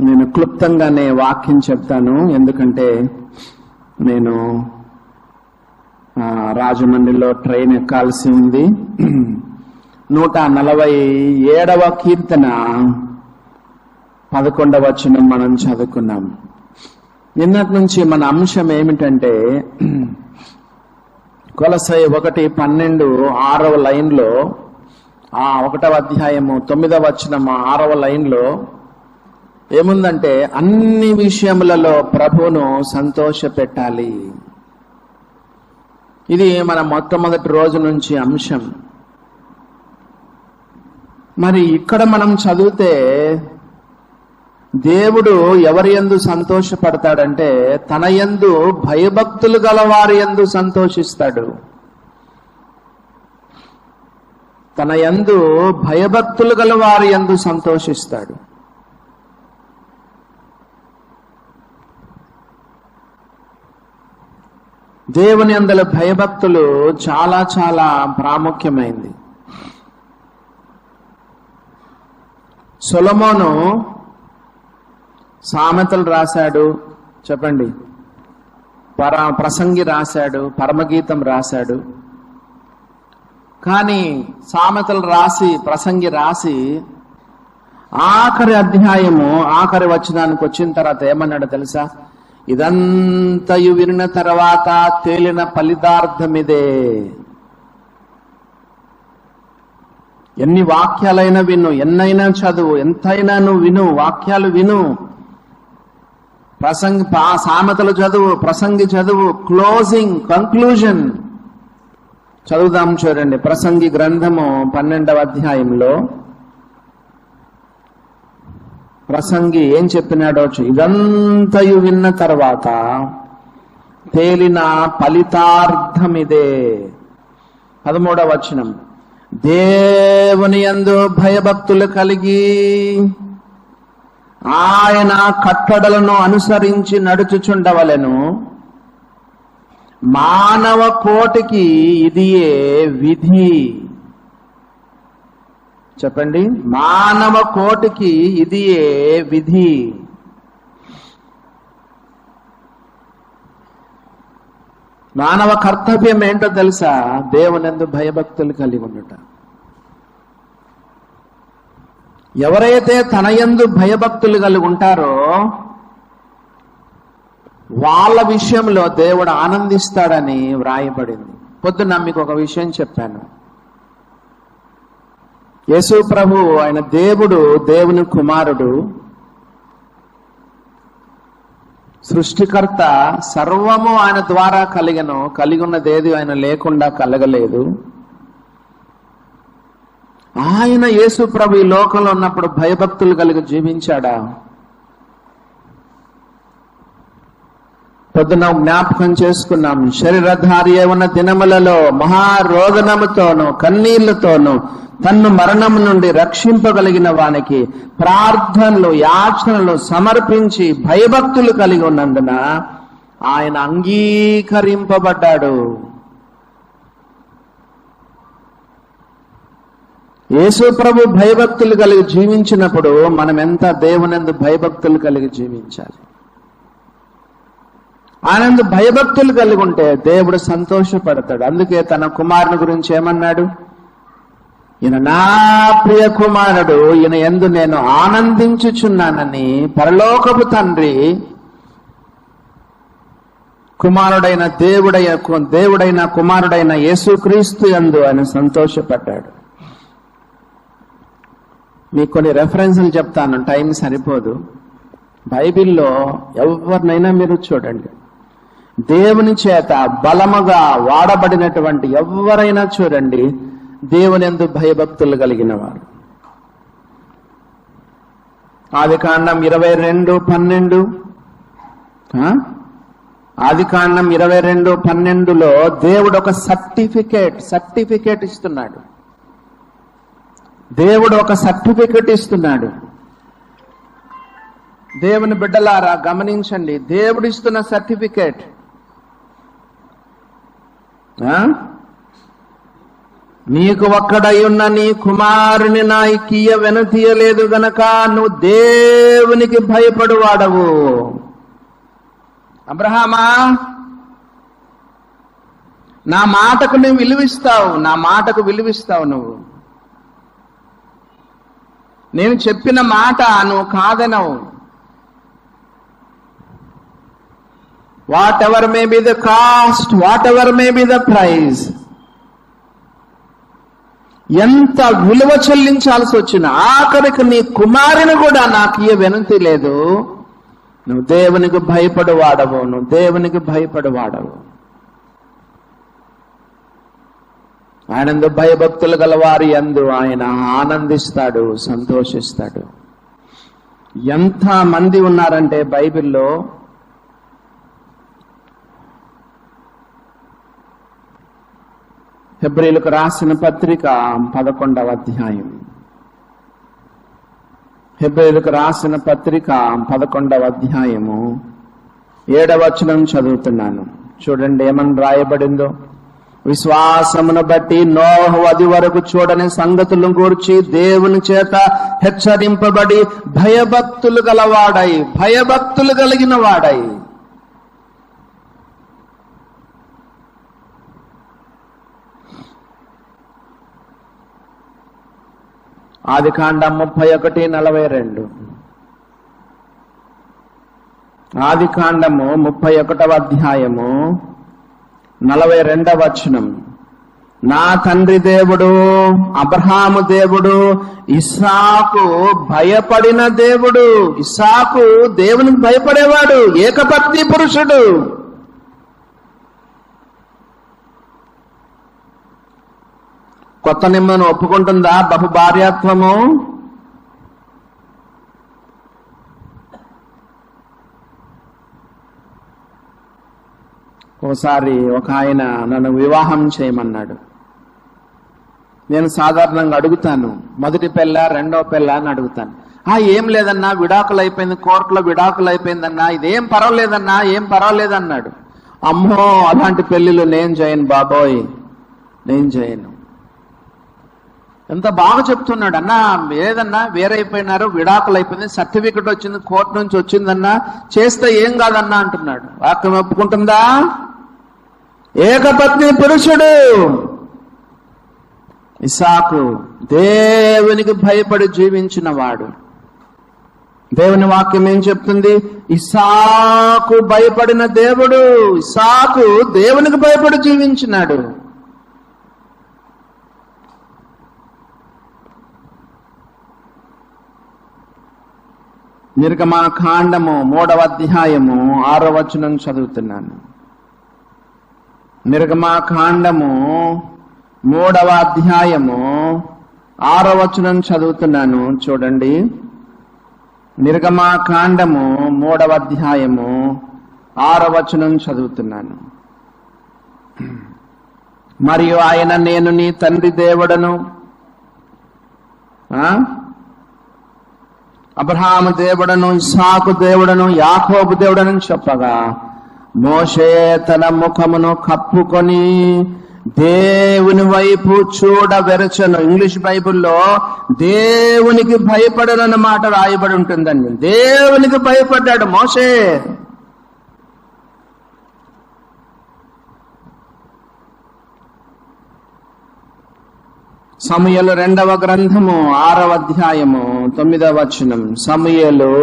నేను క్లుప్తంగానే వాక్యం చెప్తాను, ఎందుకంటే నేను రాజమండ్రిలో ట్రైన్ ఎక్కాల్సి ఉంది. 147వ కీర్తన 11వ వచనం మనం చదువుకున్నాం. నిన్నటి నుంచి మన అంశం ఏమిటంటే కొలస్సై 1:12 6వ లైన్లో, 1వ అధ్యాయము 9వ వచనం 6వ లైన్లో ఏముందంటే అన్ని విషయములలో ప్రభువును సంతోష పెట్టాలి. ఇది మన మొట్టమొదటి రోజు నుంచి అంశం. మరి ఇక్కడ మనం చదివితే దేవుడు ఎవరి యందు సంతోషపడతాడంటే తన యందు భయభక్తులు గల వారి యందు సంతోషిస్తాడు. తన యందు భయభక్తులు గల వారి యందు సంతోషిస్తాడు. దేవుని యందల భయభక్తులు చాలా చాలా ప్రాముఖ్యమైంది. సొలొమోను సామెతలు రాశాడు, చెప్పండి, ప్రసంగి రాశాడు, పరమగీతం రాశాడు. కానీ సామెతలు రాసి, ప్రసంగి రాసి ఆఖరి అధ్యాయము ఆఖరి వచనానికి వచ్చిన తర్వాత ఏమన్నాడు తెలుసా? ఇదంతయు వినిన తర్వాత తేలిన ఫలితార్థమిదే. ఎన్ని వాక్యాలైనా విను, ఎన్నైనా చదువు, ఎంతైనా నువ్వు విను, వాక్యాలు విను, సామెతలు చదువు, ప్రసంగి చదువు, క్లోజింగ్ కంక్లూజన్ చదువుదాం. చూడండి, ప్రసంగి గ్రంథము 12వ అధ్యాయంలో ప్రసంగి ఏం చెప్పినాడో. ఇదంతయు విన్న తర్వాత తేలిన ఫలితార్థమిదే. 13వ వచనం, దేవుని యందు భయభక్తులు కలిగి ఆయన కట్టడలను అనుసరించి నడుచుచుండవలెను. మానవ కోటికి ఇదియే విధి. చెప్పండి, మానవ కోటికి ఇదియే విధి. మానవ కర్తవ్యం ఏంటో తెలుసా? దేవునందు భయభక్తులు కలిగి ఉండట. ఎవరైతే తన యందు భయభక్తులు కలిగి ఉంటారో వాళ్ళ విషయంలో దేవుడు ఆనందిస్తాడని వ్రాయబడింది. పొద్దున్న మీకు ఒక విషయం చెప్పాను. యేసు ప్రభు ఆయన దేవుడు, దేవుని కుమారుడు, సృష్టికర్త. సర్వము ఆయన ద్వారా కలిగను, కలిగి ఉన్నదేది ఆయన లేకుండా కలగలేదు. ఆయన యేసు ప్రభు ఈ లోకంలో ఉన్నప్పుడు భయభక్తులు కలిగి జీవించాడా? పొద్దున జ్ఞాపకం చేసుకున్నాం. శరీరధారి ఉన్న దినములలో మహారోదనముతోనూ కన్నీళ్లతోనూ తన్ను మరణం నుండి రక్షింపగలిగిన వానికి ప్రార్థనలు, యాచనలు సమర్పించి భయభక్తులు కలిగి ఉన్నందున ఆయన అంగీకరింపబడ్డాడు. యేసు ప్రభు భయభక్తులు కలిగి జీవించినప్పుడు మనం ఎంత దేవునందు భయభక్తులు కలిగి జీవించాలి. ఆయనందు భయభక్తులు కలిగి ఉంటే దేవుడు సంతోషపడతాడు. అందుకే తన కుమారుని గురించి ఏమన్నాడు? ఈయన నా ప్రియ కుమారుడు, ఈయన యందు నేను ఆనందించుచున్నానని పరలోకపు తండ్రి కుమారుడైన దేవుడైన కుమారుడైన యేసుక్రీస్తు యందు ఆయన సంతోషపడ్డాడు. మీకు కొన్ని రెఫరెన్సులు చెప్తాను, టైం సరిపోదు. బైబిల్లో ఎవరినైనా మీరు చూడండి, దేవుని చేత బలముగా వాడబడినటువంటి ఎవరైనా చూడండి, దేవుని యందు భయభక్తులు కలిగిన వారు. ఆదికాండం 22:12, ఆదికాండం 22:12లో దేవుడు ఒక సర్టిఫికేట్ ఇస్తున్నాడు. దేవుడు ఒక సర్టిఫికెట్ ఇస్తున్నాడు. దేవుని బిడ్డలారా గమనించండి, దేవుడు ఇస్తున్న సర్టిఫికేట్ నీకు ఒక్కడై ఉన్న నీ కుమారుని నా ఇకియ వెనుతీయలేదు గనక నువ్వు దేవునికి భయపడువాడవు. అబ్రహామా, నా మాటకు నువ్వు విలువిస్తావు, నా మాటకు విలువిస్తావు. నువ్వు నేను చెప్పిన మాట నువ్వు కాదనవు. Whatever may be the cost, whatever may be the price, ఎంత విలువ చెల్లించాల్సి వచ్చిన ఆఖరికి నీ కుమారుని కూడా నాకు ఇయ్య వెనుతి లేదు. నువ్వు దేవునికి భయపడువాడవు, నువ్వు దేవునికి భయపడువాడవు. ఆయనందు భయభక్తులు గలవారి యందు ఆయన ఆనందిస్తాడు, సంతోషిస్తాడు. ఎంత మంది ఉన్నారంటే బైబిల్లో హెబ్రీయులకు రాసిన పత్రిక 11వ అధ్యాయం. హెబ్రీయులకు రాసిన పత్రిక 11వ అధ్యాయము 7వ వచనం చదువుతున్నాను. చూడండి ఏమని రాయబడిందో. విశ్వాసమును బట్టి నోహు అది వరకు చూడని సంగతులను గూర్చి దేవుని చేత హెచ్చరింపబడి భయభక్తులు గలవాడై, భయభక్తులు కలిగిన వాడై. ఆదికాండం 31:42. ఆదికాండము 31వ అధ్యాయము 42వ వచనం. నా తండ్రి దేవుడు అబ్రహాము దేవుడు, ఇస్సాకు భయపడిన దేవుడు. ఇస్సాకు దేవునికి భయపడేవాడు, ఏకపత్ని పురుషుడు. కొత్త నిమ్మను ఒప్పుకుంటుందా బహుభార్యాత్వము? ఒకసారి ఒక ఆయన నన్ను వివాహం చేయమన్నాడు. నేను సాధారణంగా అడుగుతాను, మొదటి పెళ్ళ రెండో పెళ్ళ అని అడుగుతాను. ఏం లేదన్నా, విడాకులు అయిపోయింది, కోర్టులో విడాకులు అయిపోయిందన్నా, ఇదేం పర్వాలేదన్నా, ఏం పర్వాలేదన్నాడు. అమ్మో, అలాంటి పెళ్లిళ్ళు నేను చేయను బాబోయ్, నేను చేయను. ఎంత బాగా చెప్తున్నాడు అన్నా. ఏదన్నా వేరైపోయినారు, విడాకులు అయిపోయింది, సర్టిఫికెట్ వచ్చింది, కోర్టు నుంచి వచ్చిందన్నా, చేస్తే ఏం కాదన్నా అంటున్నాడు. వాక్యం ఒప్పుకుంటుందా? ఏకపత్ని పురుషుడు ఇస్సాకు దేవునికి భయపడి జీవించిన వాడు. దేవుని వాక్యం ఏం చెప్తుంది? ఇస్సాకు భయపడిన దేవుడు. ఇస్సాకు దేవునికి భయపడి జీవించినాడు. నిర్గమకాండము 3వ అధ్యాయము 6వ వచనం చదువుతున్నాను. నిర్గమకాండము 3వ అధ్యాయము 6వ వచనం చదువుతున్నాను. చూడండి, నిర్గమకాండము 3వ అధ్యాయము 6వ వచనం చదువుతున్నాను. మరియు ఆయన, నేను నీ తండ్రి దేవుడను, అబ్రహాము దేవుడను, ఇస్సాకు దేవుడను, యాకోబు దేవుడను చెప్పగా, మోషే తన ముఖమును కప్పుకొని దేవుని వైపు చూడవెరచను. ఇంగ్లీష్ బైబిల్లో దేవునికి భయపడనన్న మాట రాయబడి ఉంటుందండి. దేవునికి భయపడ్డాడు మోషే. సమూయేలు 2వ గ్రంథము 6వ అధ్యాయము 9వ వచనం. సమూయేలు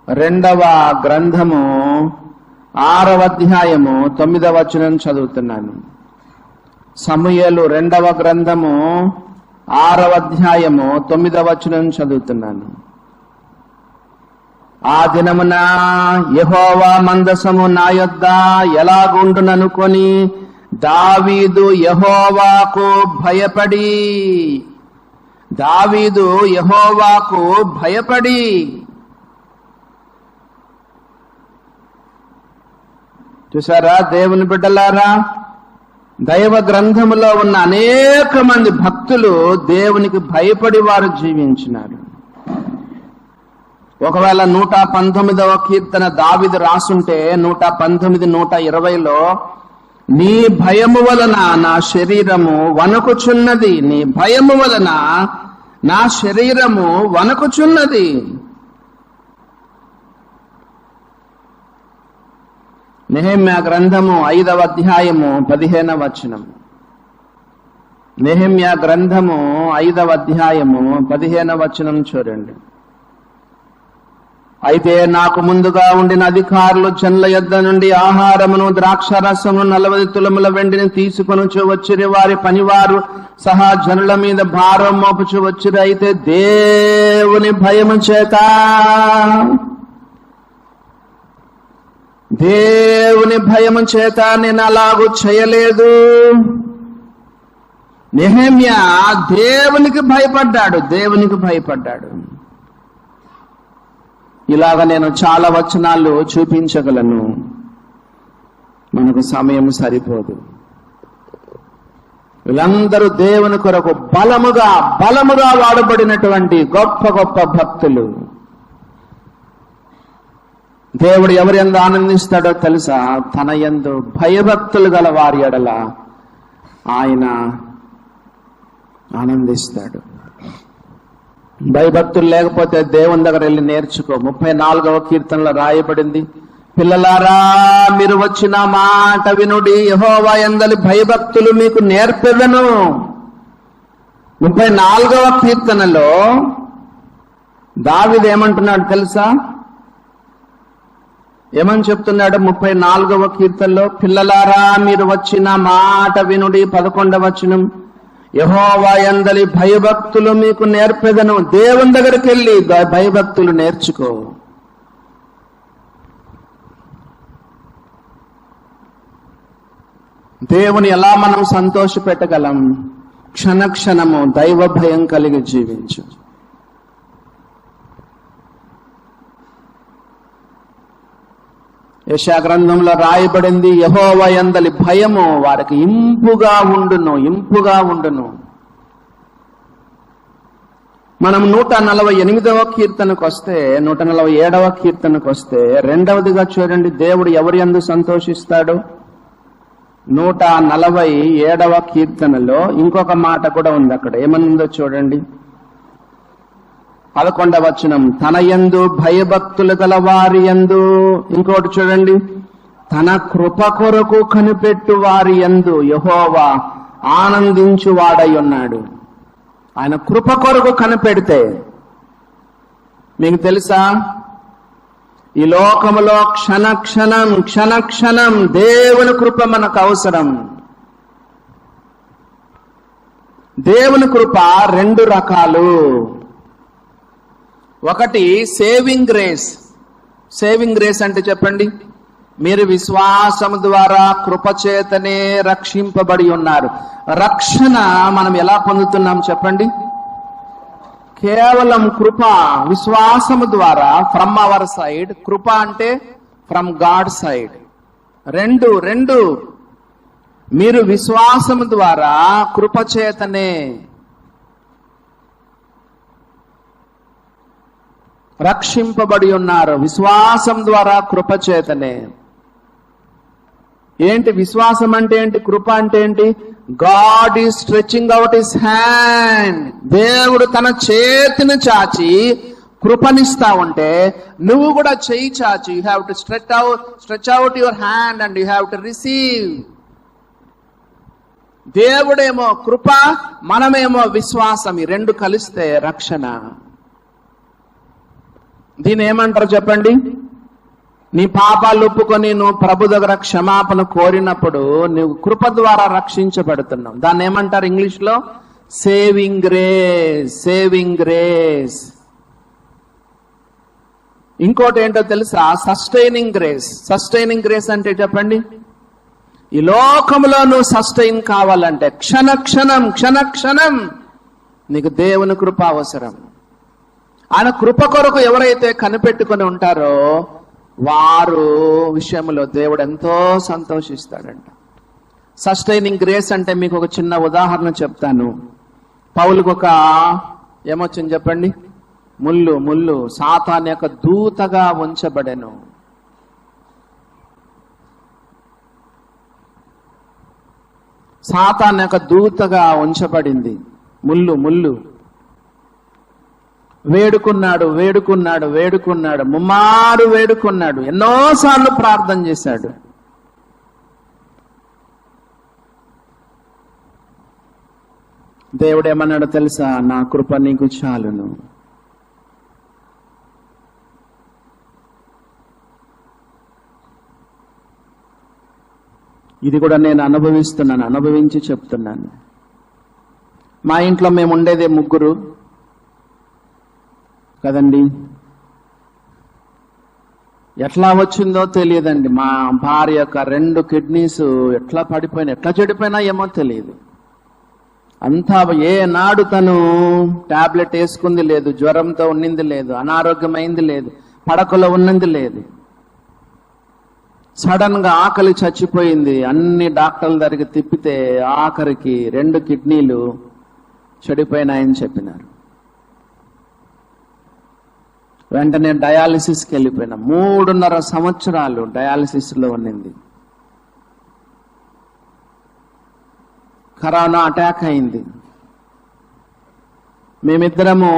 2వ గ్రంథము 6వ అధ్యాయము 9వ వచనం చదువుతున్నాను. సమూయేలు 2వ గ్రంథము 6వ అధ్యాయము 9వ వచనం చదువుతున్నాను. ఆ దినమున యెహోవా మందసము నా యొద్ద ఎలాగుండుననుకొని దావీదు యెహోవాకు భయపడి చూసారా దేవుని బిడ్డలారా, దైవ గ్రంథములో ఉన్న అనేక మంది భక్తులు దేవునికి భయపడి వారు జీవించినారు. ఒకవేళ 119వ కీర్తన దావీదు రాసుంటే 119, 120లో నీ భయము వలన నా శరీరము వణకుచున్నది. నీ భయము వలన నా శరీరము వణకుచున్నది. నెహెమ్యా గ్రంథము 5వ అధ్యాయము 15వ వచనం. నెహెమ్యా గ్రంథము 5వ అధ్యాయము 15వ వచనం చూడండి. అయితే నాకు ముందుగా ఉండిన అధికారులు జనుల యొద్ద నుండి ఆహారమును ద్రాక్షారసమును 40 తులముల వెండిని తీసుకొనుచు వచ్చిరి. వారి పనివారు సహా జనుల మీద భారం మోపుచు వచ్చిరి. అయితే దేవుని భయము చేత నేను అలాగూ చేయలేదు. నెహెమ్యా దేవునికి భయపడ్డాడు. ఇలాగ నేను చాలా వచనాలు చూపించగలను, మనకు సమయం సరిపోదు. వీళ్ళందరూ దేవుని కొరకు బలముగా వాడబడినటువంటి గొప్ప గొప్ప భక్తులు. దేవుడు ఎవరి యందు ఆనందిస్తాడో తెలుసా? తన యందు భయభక్తులు గల వారి ఎడల ఆయన ఆనందిస్తాడు. భయభక్తులు లేకపోతే దేవుని దగ్గర వెళ్ళి నేర్చుకో. 34వ కీర్తనలో రాయబడింది, పిల్లలారా మీరు వచ్చిన మాట వినుడి, యెహోవా యందలి భయభక్తులు మీకు నేర్పెదను. 34వ కీర్తనలో దావీదు ఏమంటున్నాడు తెలుసా? ఏమని చెప్తున్నాడు? 34వ కీర్తనలో, పిల్లలారా మీరు వచ్చిన మాట వినుడి. 11వ వచనం, యెహోవా యందలి భయభక్తులు మీకు నేర్పెదను. దేవుని దగ్గరికి వెళ్ళి భయభక్తులు నేర్చుకో. దేవుని ఎలా మనం సంతోష పెట్టగలం? క్షణక్షణము దైవ భయం కలిగి జీవించు. యెషయా గ్రంథంలో రాయబడింది, యెహోవా యందలి భయము వారికి ఇంపుగా ఉండును. మనం 148వ కీర్తనకు వస్తే, 147వ కీర్తనకు వస్తే, రెండవదిగా చూడండి దేవుడు ఎవరి యందు సంతోషిస్తాడు. 147వ కీర్తనలో ఇంకొక మాట కూడా ఉంది. అక్కడ ఏమనుందో చూడండి. 11వ వచనం, తన యందు భయభక్తులు గల వారి యందు. ఇంకోటి చూడండి, తన కృప కొరకు కనిపెట్టు వారి యందు యెహోవా ఆనందించువాడై ఉన్నాడు. ఆయన కృప కొరకు కనిపెడితే, మీకు తెలుసా ఈ లోకములో క్షణక్షణం దేవుని కృప మనకు అవసరం. దేవుని కృప 2 రకాలు. ఒకటి సేవింగ్ గ్రేస్ అంటే చెప్పండి, మీరు విశ్వాసము ద్వారా కృపచేతనే రక్షింపబడి ఉన్నారు. రక్షణ మనం ఎలా పొందుతున్నాం చెప్పండి? కేవలం కృప, విశ్వాసము ద్వారా. ఫ్రమ్ అవర్ సైడ్, కృప అంటే ఫ్రమ్ గాడ్ సైడ్. రెండు మీరు విశ్వాసము ద్వారా కృపచేతనే రక్షింపబడి ఉన్నారు. విశ్వాసం ద్వారా కృపచేతనే. ఏంటి విశ్వాసం అంటే ఏంటి? కృప అంటే ఏంటి? God is stretching out his hand. దేవుడు తన చేతిని చాచి కృపనిస్తా ఉంటే నువ్వు కూడా చేయి చాచి, you have to stretch out your hand and you have to receive. దేవుడేమో కృప, మనమేమో విశ్వాసం. ఈ 2 కలిస్తే రక్షణ. దీని ఏమంటారు చెప్పండి? నీ పాపాలు ఒప్పుకొని నువ్వు ప్రభు దగ్గర క్షమాపణ కోరినప్పుడు నువ్వు కృప ద్వారా రక్షించబడుతున్నావు. దాన్ని ఏమంటారు ఇంగ్లీష్ లో? Saving grace. ఇంకోటి ఏంటో తెలుసా? సస్టైనింగ్ గ్రేస్ అంటే చెప్పండి, ఈ లోకంలో నువ్వు సస్టైన్ కావాలంటే క్షణక్షణం నీకు దేవుని కృప అవసరం. ఆయన కృప కొరకు ఎవరైతే కనిపెట్టుకుని ఉంటారో వారు విషయంలో దేవుడు ఎంతో సంతోషిస్తాడంట. సస్టైనింగ్ గ్రేస్ అంటే మీకు ఒక చిన్న ఉదాహరణ చెప్తాను. పౌలుకు ఒక ఏమొచ్చింది చెప్పండి? ముళ్ళు సాతాను యొక్క దూతగా ఉంచబడెను. సాతాను యొక్క దూతగా ఉంచబడింది. ముళ్ళు వేడుకున్నాడు, ముమ్మారు వేడుకున్నాడు, ఎన్నోసార్లు ప్రార్థన చేశాడు. దేవుడు ఏమన్నాడు తెలుసా? నా కృప నీకు చాలును. ఇది కూడా నేను అనుభవించి చెప్తున్నాను. మా ఇంట్లో మేము ఉండేదే 3 కదండి. ఎట్లా వచ్చిందో తెలియదండి. మా భార్య యొక్క 2 కిడ్నీస్ ఎట్లా పడిపోయినా, ఎట్లా చెడిపోయినా ఏమో తెలియదు. అంతా ఏనాడు తను టాబ్లెట్ వేసుకుంది లేదు, జ్వరంతో ఉన్నింది లేదు, అనారోగ్యమైంది లేదు, పడకలో ఉన్నది లేదు. సడన్ గా ఆకలి చచ్చిపోయింది. అన్ని డాక్టర్ల దగ్గరికి తిప్పితే ఆఖరికి 2 కిడ్నీలు చెడిపోయినాయని చెప్పినారు. వెంటనే డయాలిసిస్కి వెళ్ళిపోయినా. 3.5 సంవత్సరాలు డయాలిసిస్ లో ఉన్నింది. కరోనా అటాక్ అయింది. మేమిద్దరము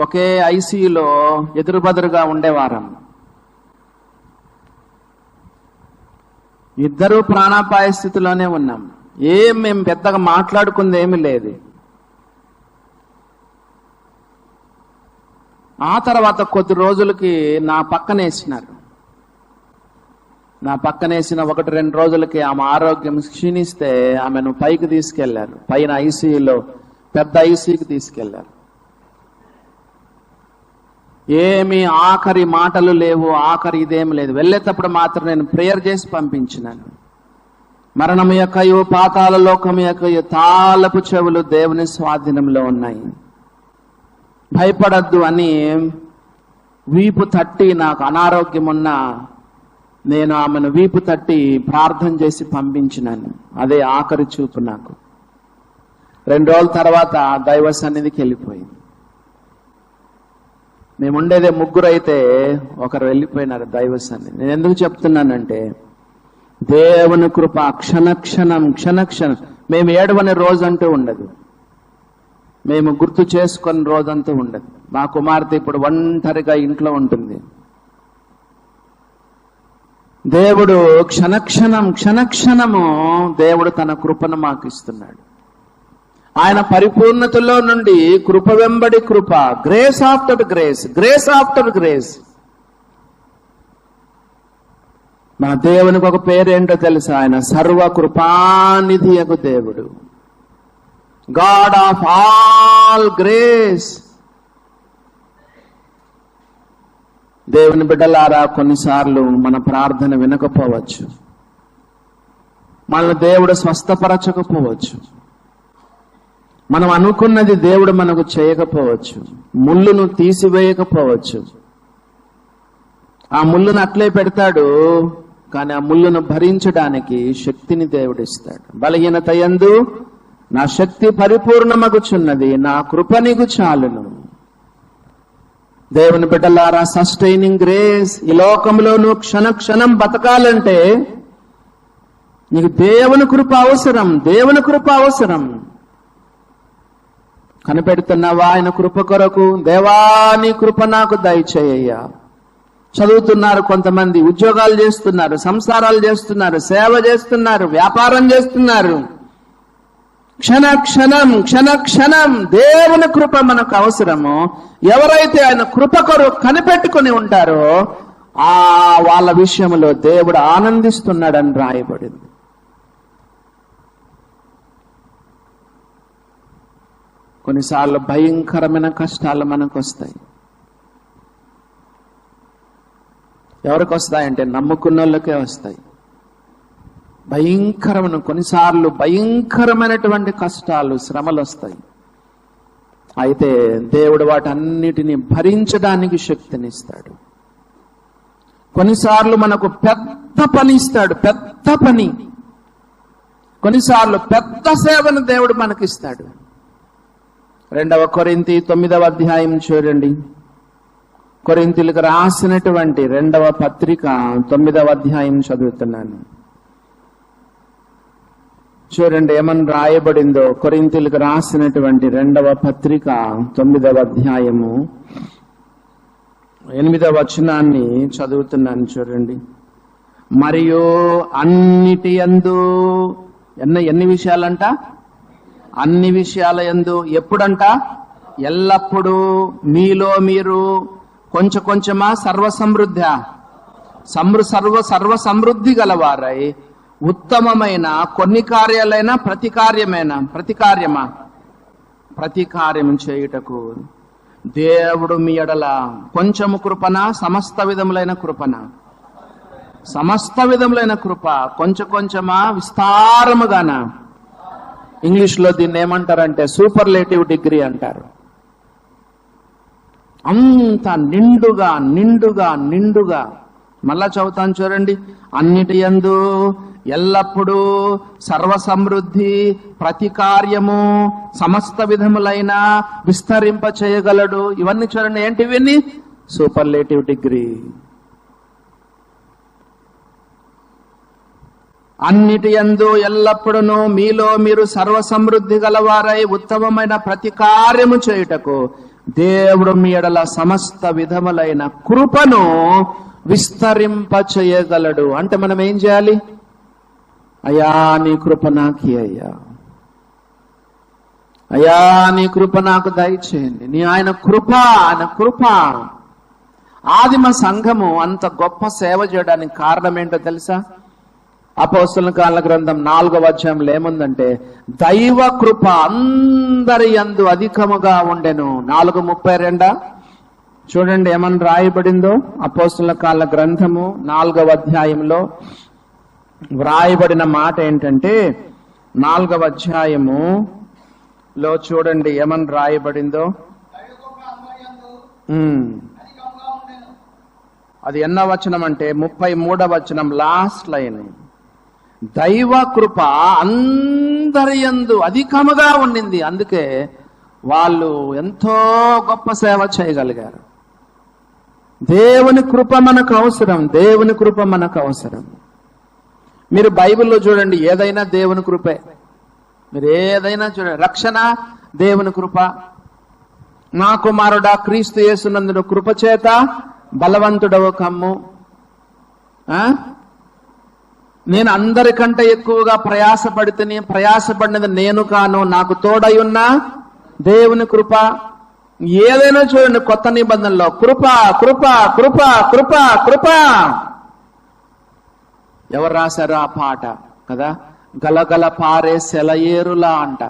ఒకే ఐసీయూలో ఎదురుబదురుగా ఉండేవారం. ఇద్దరు ప్రాణాపాయ స్థితిలోనే ఉన్నాం. మేము పెద్దగా మాట్లాడుకుంది ఏమీ లేదు. ఆ తర్వాత కొద్ది రోజులకి నా పక్కనేసినారు. నా పక్కనేసిన 1-2 రోజులకి ఆమె ఆరోగ్యం క్షీణిస్తే ఆమెను పైకి తీసుకెళ్లారు. పైన ఐసీయూలో పెద్ద ఐసీయూకి తీసుకెళ్లారు. ఏమి ఆఖరి మాటలు లేవు, ఆఖరి ఇదేమి లేదు. వెళ్ళేటప్పుడు మాత్రం నేను ప్రేయర్ చేసి పంపించినాను. మరణం యొక్కయు పాతాళ లోకం యొక్కయు తాళపు చెవులు దేవుని స్వాధీనంలో ఉన్నాయి, భయపడద్దు అని వీపు తట్టి, నాకు అనారోగ్యం ఉన్నా నేను ఆమెను వీపు తట్టి ప్రార్థన చేసి పంపించినాను. అదే ఆఖరి చూపు నాకు. 2 రోజుల తర్వాత దైవ సన్నిధికి వెళ్ళిపోయింది. మేముండేదే 3 అయితే ఒకరు వెళ్ళిపోయినారు దైవ సన్నిధి. నేను ఎందుకు చెప్తున్నానంటే, దేవుని కృప క్షణక్షణం మేము ఏడవని రోజంటూ ఉండదు, మేము గుర్తు చేసుకుని రోజంతూ ఉండదు. మా కుమార్తె ఇప్పుడు ఒంటరిగా ఇంట్లో ఉంటుంది. దేవుడు క్షణక్షణము దేవుడు తన కృపను మాకు ఇస్తున్నాడు. ఆయన పరిపూర్ణతలో నుండి కృప వెంబడి కృప, grace after grace, grace after grace. మన దేవునికి ఒక పేరేంటో తెలుసా? ఆయన సర్వ కృపానిధి యగు దేవుడు, గాడ్ ఆఫ్ ఆల్ గ్రేస్. దేవుని బిడ్డలారా, కొన్నిసార్లు మన ప్రార్థన వినకపోవచ్చు, మనల్ని దేవుడు స్వస్థపరచకపోవచ్చు, మనం అనుకున్నది దేవుడు మనకు చేయకపోవచ్చు, ముళ్ళును తీసివేయకపోవచ్చు. ఆ ముళ్ళును అట్లే పెడతాడు, కానీ ఆ ముళ్ళును భరించడానికి శక్తిని దేవుడు ఇస్తాడు. బలహీనత యందు నా శక్తి పరిపూర్ణమగుచున్నది, నా కృప నీకు చాలును. దేవుని బిడ్డలారా, సస్టైనింగ్ గ్రేస్. ఈ లోకంలో నువ్వు క్షణక్షణం బతకాలంటే నీకు దేవుని కృప అవసరం, దేవుని కృప అవసరం. కనిపెడుతున్నావా ఆయన కృప కొరకు? దేవా నీ కృప నాకు దయచేయ్యా. చదువుతున్నారు కొంతమంది, ఉద్యోగాలు చేస్తున్నారు, సంసారాలు చేస్తున్నారు, సేవ చేస్తున్నారు, వ్యాపారం చేస్తున్నారు. క్షణక్షణం దేవుని కృప మనకు అవసరము. ఎవరైతే ఆయన కృప కొరకు కనిపెట్టుకుని ఉంటారో ఆ వాళ్ళ విషయంలో దేవుడు ఆనందిస్తున్నాడని రాయబడింది. కొన్నిసార్లు భయంకరమైన కష్టాలు మనకు వస్తాయి. ఎవరికి వస్తాయంటే నమ్ముకున్న వాళ్ళకే వస్తాయి. కొన్నిసార్లు భయంకరమైనటువంటి కష్టాలు, శ్రమలు వస్తాయి. అయితే దేవుడు వాటన్నిటిని భరించడానికి శక్తినిస్తాడు. కొన్నిసార్లు మనకు పెద్ద పని ఇస్తాడు, పెద్ద పని. కొన్నిసార్లు పెద్ద సేవను దేవుడు మనకిస్తాడు. 2 కొరింథీ 9వ అధ్యాయం చూడండి. కొరింథీలకు రాసినటువంటి 2వ పత్రిక 9వ అధ్యాయం చదువుతున్నాను. చూడండి ఏమని రాయబడిందో. కొరింథీయులకు రాసినటువంటి 2వ పత్రిక 9వ అధ్యాయము 8వ వచనాన్ని చదువుతున్నాను చూడండి. మరియు అన్నిటి యందు ఎన్ని విషయాలంట? అన్ని విషయాల యందు. ఎప్పుడంట? ఎల్లప్పుడూ మీలో మీరు కొంచెం కొంచెమా సర్వ సమృద్ధి గలవారై ఉత్తమమైన కొన్ని కార్యాలైనా ప్రతి కార్యము చేయుటకు దేవుడు మీ ఎడల కొంచెము కృపణ, సమస్త విధములైన కృప, కొంచెమా, విస్తారముగాన. ఇంగ్లీష్ లో దీన్ని ఏమంటారంటే సూపర్లేటివ్ డిగ్రీ అంటారు. అంత నిండుగా. మళ్ళా చదువుతాను చూడండి. అన్నిటి యందు ఎల్లప్పుడూ సర్వ సమృద్ధి, ప్రతి కార్యము, సమస్త విధములైన విస్తరింప చేయగలడు. ఇవన్నీ చూడండి. ఏంటి ఇవన్నీ? Superlative degree. అన్నిటి యందు ఎల్లప్పుడూ మీలో మీరు సర్వ సమృద్ధి గలవారై ఉత్తమమైన ప్రతి కార్యము చేయుటకు దేవుడు మీ ఎడల సమస్త విధములైన కృపను విస్తరింప చేయగలడు. అంటే మనం ఏం చేయాలి? అయ్యా నీ కృప నాకి, అయ్యా నీ కృప నాకు దయచేయండి. ఆయన కృప. ఆదిమ సంఘము అంత గొప్ప సేవ చేయడానికి కారణం ఏంటో తెలుసా? అపోస్తలుల కార్యాల గ్రంథం 4వ అధ్యాయంలో ఏముందంటే దైవ కృప అందరి యందు అధికముగా ఉండెను. 4:32 చూడండి ఏమని రాయబడిందో. అపోస్తలుల కార్యాల గ్రంథము 4వ అధ్యాయంలో వ్రాయబడిన మాట ఏంటంటే 4వ అధ్యాయములో చూడండి ఏమని రాయబడిందో. అది ఎన్నో వచనం అంటే 33వ వచనం, లాస్ట్ లైన్. దైవ కృప అందరి యందు అధికముగా ఉండింది. అందుకే వాళ్ళు ఎంతో గొప్ప సేవ చేయగలిగారు. దేవుని కృప మనకు అవసరం. మీరు బైబిల్లో చూడండి, ఏదైనా దేవుని కృపే. మీరు ఏదైనా చూడండి. రక్షణ దేవుని కృప. నా కుమారుడా క్రీస్తు యేసునందును కృపచేత బలవంతుడవు కమ్ము. నేను అందరికంటే ఎక్కువగా ప్రయాసపడినది నేను కాను, నాకు తోడయున్న దేవుని కృప. ఏదైనా చూడండి కొత్త నిబంధనలో కృప. ఎవరు రాశారు ఆ పాట కదా? గలగల పారే సెలయేరులా అంట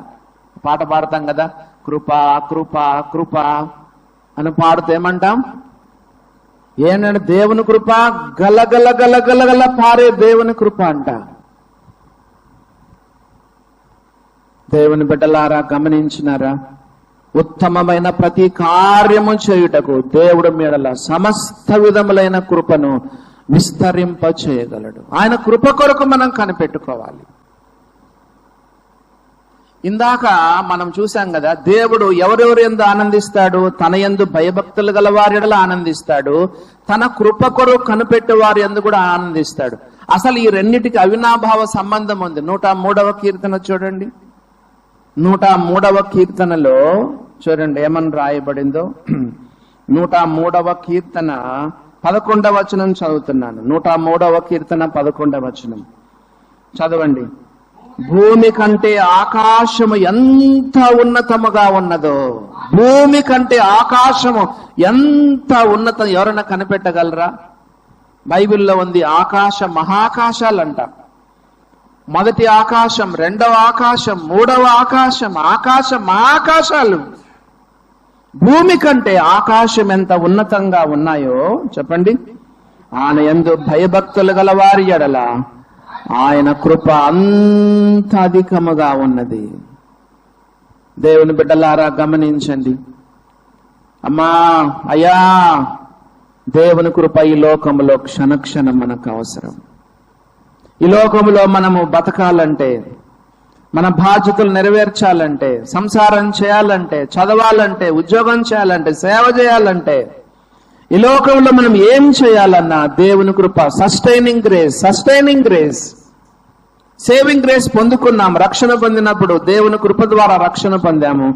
పాట పాడతాం కదా. కృప అని పాడుతూ ఏమంటాం? ఏంటంటే దేవుని కృప గలగల పారే దేవుని కృప అంట. దేవుని బిడ్డలారా గమనించినారా? ఉత్తమమైన ప్రతి కార్యము చేయుటకు దేవుడు మీడల సమస్త విధములైన కృపను విస్తరింప చేయగలడు. ఆయన కృప కొరకు మనం కనిపెట్టుకోవాలి. ఇందాక మనం చూసాం కదా, దేవుడు ఎవరెవరు యందు ఆనందిస్తాడు? తన యందు భయభక్తులు గల వారి యెడల ఆనందిస్తాడు, తన కృప కొరకు కనిపెట్టే వారి యందు కూడా ఆనందిస్తాడు. అసలు ఈ రెండిటికి అవినాభావ సంబంధం ఉంది. 103వ కీర్తన చూడండి. 103వ కీర్తనలో చూడండి ఏమని రాయబడిందో. 103వ కీర్తన 11వ వచనం చదువుతున్నాను. 103వ కీర్తన 11వ వచనం చదవండి. భూమి కంటే ఆకాశము ఎంత ఉన్నతముగా ఉన్నదో, భూమి కంటే ఆకాశము ఎంత ఉన్నతం. ఎవరైనా కనిపెట్టగలరా? బైబిల్లో ఉంది ఆకాశ మహాకాశాలంట. మొదటి ఆకాశం, రెండవ ఆకాశం, మూడవ ఆకాశం, ఆకాశ మహాకాశాలు. భూమి కంటే ఆకాశం ఎంత ఉన్నతంగా ఉన్నాయో చెప్పండి. ఆయన యందు భయభక్తులు గల వారి యెడల ఆయన కృప అంత అధికముగా ఉన్నది. దేవుని బిడ్డలారా గమనించండి. అమ్మా అయ్యా, దేవుని కృప ఈ లోకములో క్షణక్షణం మనకు అవసరం. ఈ లోకములో మనము బతకాలంటే, మన బాధ్యతలు నెరవేర్చాలంటే, సంసారం చేయాలంటే, చదవాలంటే, ఉద్యోగం చేయాలంటే, సేవ చేయాలంటే, ఈ లోకంలో మనం ఏం చేయాలన్నా దేవుని కృప, సస్టైనింగ్ గ్రేస్. సేవింగ్ గ్రేస్ పొందుకున్నాం, రక్షణ పొందినప్పుడు దేవుని కృప ద్వారా రక్షణ పొందాము.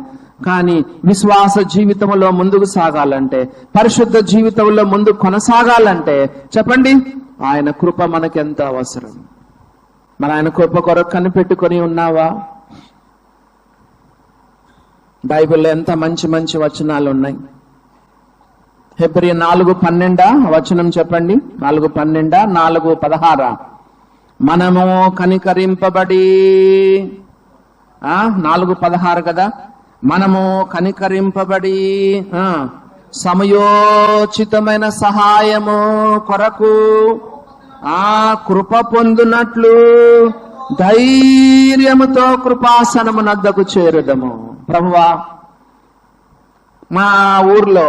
కానీ విశ్వాస జీవితంలో ముందుకు సాగాలంటే, పరిశుద్ధ జీవితంలో ముందుకు కొనసాగాలంటే చెప్పండి, ఆయన కృప మనకెంత అవసరం. మన ఆయన కృప కొరకు కనిపెట్టుకొని ఉన్నావా? బైబిల్లో ఎంత మంచి మంచి వచనాలు ఉన్నాయి. హెబ్రీ 4:12 వచనం చెప్పండి. 4:12, 4:16. మనము కనికరింపబడి 4:16 కదా. మనము కనికరింపబడి సమయోచితమైన సహాయము కొరకు కృప పొందునట్లు ధైర్యముతో కృపాసనమునద్దకు చేరుదము. ప్రభువా, మా ఊర్లో